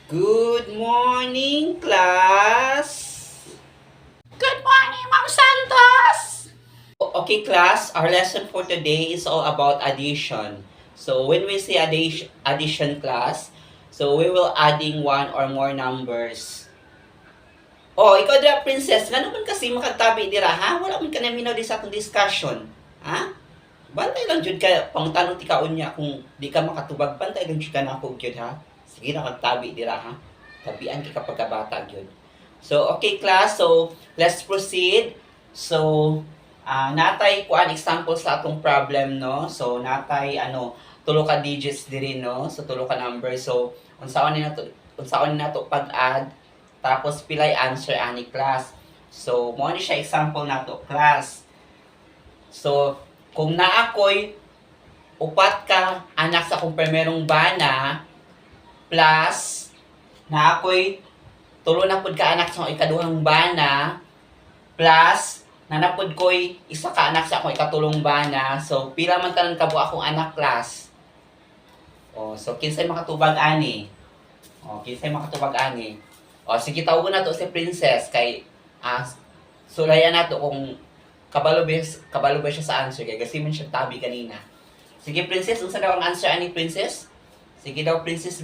Good morning, class! Good morning, Ma'am Santos! Okay, class, our lesson for today is all about addition. So, when we say addition class, so we will adding one or more numbers. Oh, ikaw dira, princess, nga naman kasi makagtabi dira, ha? Wala man ka na minaw di sa atong discussion. Ha? Bantay lang jud ka, pangtanong ti kaon niya kung di ka makatubag, bantay lang jud ka na ako jud, ha? Sige na kagtabi dira, ha? Tabian ka kapag kabata jud. So, okay class, so let's proceed. So, natay kuan example sa atong problem, no? So, natay tulo ka digits diri, no? So, tulo ka number. So, unsaon ni nato pag-add tapos pilay answer ani class. So, mo ni siya example nato class. So, kung naakoy upat ka anak sa akong primerong bana plus naakoy tulo na pud ka anak sa akong ikaduhang bana plus nanapod ko'y isa ka anak sa akong ikatulong bana. So, pila man tanan kabo akong anak class. Oh, so kinsay makatubag ani? Oh, kinsay makatubag ani? Oh, sige tawgon na to si Princess kay sulayan nato kung kabalo ba siya sa answer kay kasi man siya tabi kanina. Sige Princess, unsa daw ang answer ani Princess? Sige daw Princess.